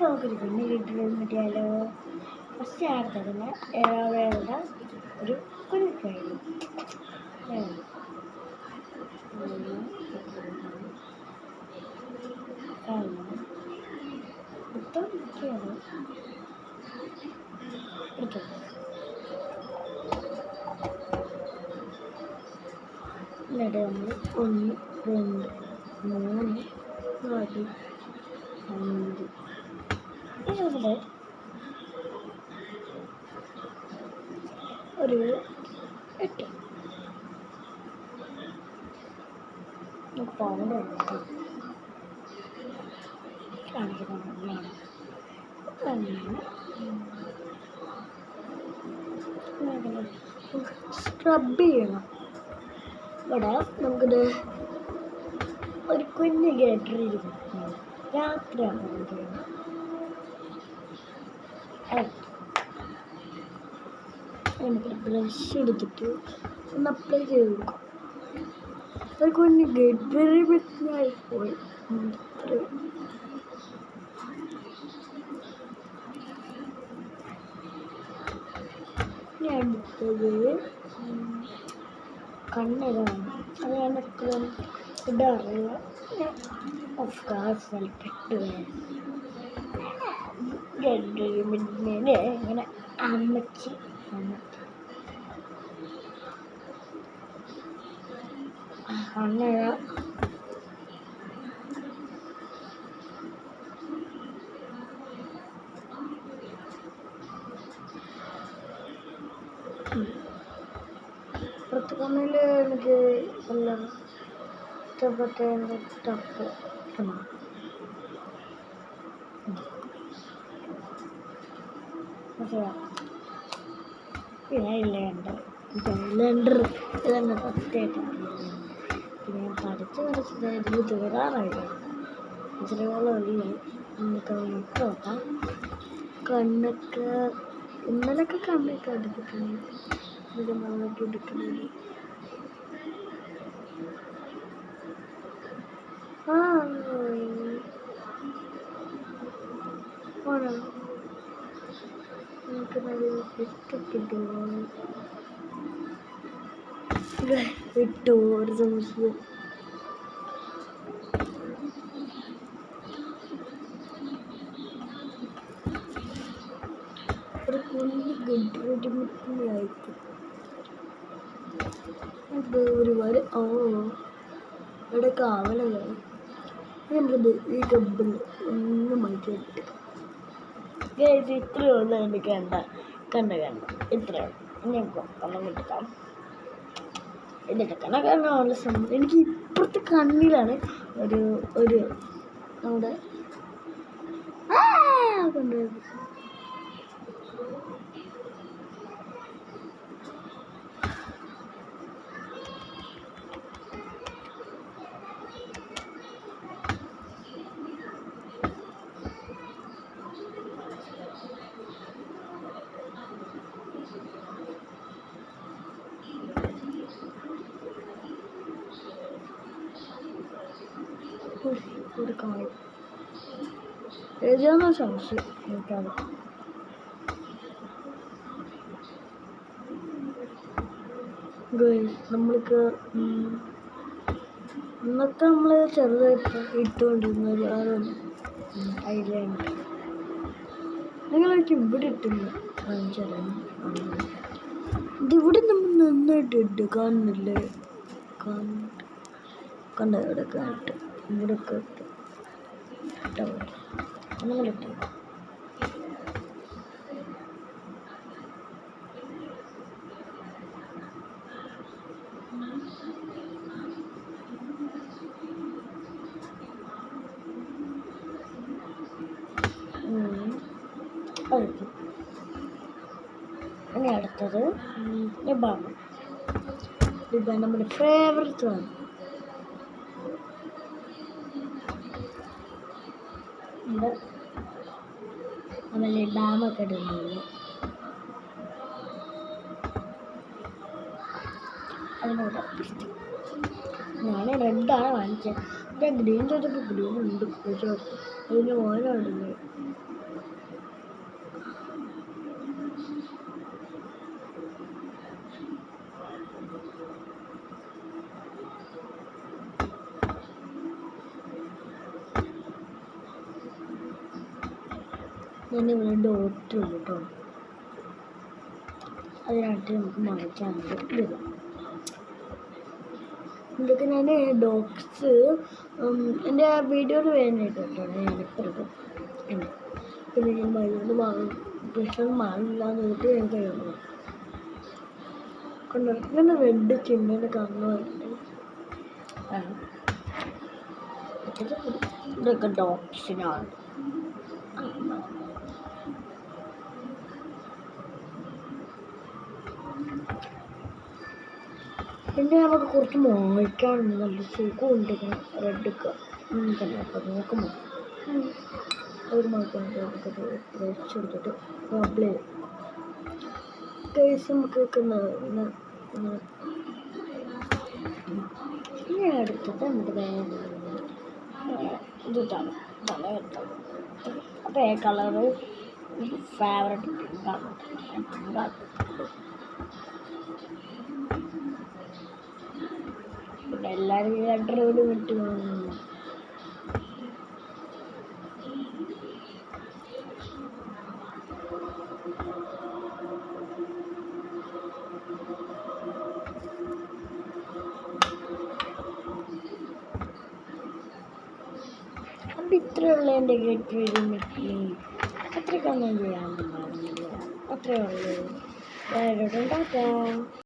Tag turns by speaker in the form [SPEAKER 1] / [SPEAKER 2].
[SPEAKER 1] നമുക്കൊരു കുഞ്ഞ് കിട്ടിയത് കിട്ടിയാലോ. ഫസ്റ്റ് അടുത്തതിന് ഏഴാവേണ്ട ഒരു കുഞ്ഞു കഴിഞ്ഞു മൊത്തം ഒക്കെയാണ് എന്നിട്ട് നമ്മൾ 1 2 3 4 5 ഇവിടെ ഒരു 8 പൗണ്ട് കാണിക്കുന്നതാണ് സ്ക്രബ് ചെയ്യണം. ഇവിടെ നമുക്കിത് ഒരു കുഞ്ഞ് ഗേറ്ററിയിരിക്കും രാത്രിയാണ് നമുക്ക് ബ്രഷ് എടുത്തിട്ട് ഒന്ന് അപ്ലൈ ചെയ്ത് കൊടുക്കും. ഒരു കുഞ്ഞ് ഗേറ്ററി പോയി അടുത്തത് കണ്ണിലാണ്. അത് കണക്കും ഇടാറില്ല. ഓഫ് കോഴ്സ് ഇങ്ങനെ അമ്മച്ചി കണ്ണിഴ പുറത്തുകൊണ്ടിൽ എനിക്ക് എല്ലാം ഇഷ്ടപ്പെട്ട ടപ്പ് പിന്നെ ഐലൻഡർ ഇതന്നെ ഫസ്റ്റായിട്ടാണ്. പിന്നെ ഞാൻ പഠിച്ചത് ഇതിൽ തീരാറായില്ല. ഇച്ചിരിയോളമല്ലേ നമുക്ക് നോക്കാം. കണ്ണൊക്കെ ഇന്നലൊക്കെ കണ്ണൊക്കെ എടുത്തിട്ടുണ്ട്. ഇത് നമ്മളൊക്കെ എടുക്കുന്നത് ആണോ നമുക്ക് നല്ല ഇഷ്ടപ്പെട്ടു ഇട്ടു ഒരു ദിവസം. ഒരു കുഞ്ഞ് ഗഡ്രഡിമിറ്റായിരിക്കും ഒരുപാട്. ഇവിടെ കാവലാണ്. നമുക്കത് ഈ കബിൾ ഒന്നും മാറ്റിയിട്ട് ഇത്രയുള്ള എനിക്ക് കണ്ട ഇത്രയാണ്. നമുക്ക് കണ്ണം കിട്ടാം. എന്നിട്ട് കണ്ണുള്ള സംഭവം എനിക്ക് ഇപ്പുറത്തെ കണ്ണിലാണ് ഒരു നമ്മുടെ കൊണ്ടുപോയത്. ഒരു കാര്യം എഴുതിയാന്ന് സംശയം എനിക്കാണ്. നമ്മൾക്ക് ഇന്നത്തെ നമ്മൾ ചെറുതായിട്ട് ഇട്ടുകൊണ്ടിരുന്ന ഒരു ഐലൻഡ് നിങ്ങളൊക്കെ ഇവിടെ ഇട്ടുന്നു ഇതിവിടെ നമ്മൾ നന്നായിട്ട് ഇട്ട് കാണുന്നില്ലേ? കണ്ട ഇവിടെയൊക്കെ ഇട്ട് ഇവിടെയൊക്കെ ഇട്ട് നമ്മളിട്ട് ഇനി അടുത്തത് ലിബാണ്. ലിബാൻ നമ്മുടെ ഫേവറേറ്റ് ആണ്. നമ്മൾ ഡാമൊക്കെ ഇടുന്നില്ല. അതിനോട് ഞാൻ റെഡാണ് വാങ്ങിച്ചത്. ഞാൻ ഗ്രീൻ ചെയ്തപ്പോൾ ഗ്രീൻ ഉണ്ട്. അതിന് ഓരോടുന്നു. ഞാനിവിടെ ഡോട്ട് കേട്ടോ, അതിനകത്ത് നമുക്ക് മാറ്റാൻ വരും. ഇതൊക്കെ ഞാൻ ഡോക്സ് എൻ്റെ വീഡിയോയിൽ വേണ്ടിയിട്ട് കേട്ടോ ഞാനിപ്പോൾ പിന്നെ ഞാൻ മരുന്ന് പ്രശ്നം മാറില്ല എന്നിട്ട് ഞാൻ കഴിയുന്നു. കണ്ടോ ഇങ്ങനെ റെഡ് ചിഹ്നം കാണുന്നുണ്ട്. ഇതൊക്കെ ഡോക്സിനാണ്. പിന്നെ നമുക്ക് കുറച്ച് മായ്ക്കാനുണ്ട്, നല്ല സുഖമുണ്ട് റെഡൊക്കെ തന്നെ. അപ്പോൾ നോക്കുമ്പോൾ ഒരു മായ്ക്കാനൊക്കെ വെച്ചെടുത്തിട്ട് അപ്ലൈ ചെയ്യും. കേസ് നമുക്ക് ഇനി എടുത്തിട്ട് നമുക്ക് ഇത് തല വെക്കാം. അപ്പോൾ ഈ കളറ് ഫേവററ്റ് പിങ്കാണ്. പിന്നെ എല്ലാവരും 2 റോഡ് വിട്ട് കാണുന്നു. അപ്പം ഇത്രയുള്ള എൻ്റെ ഗെറ്റ് റെഡി വിത്ത് മീ. അത്രയ്ക്കൊന്നും ചെയ്യാൻ അത്രയേ ഉള്ളൂ. ടാറ്റാ.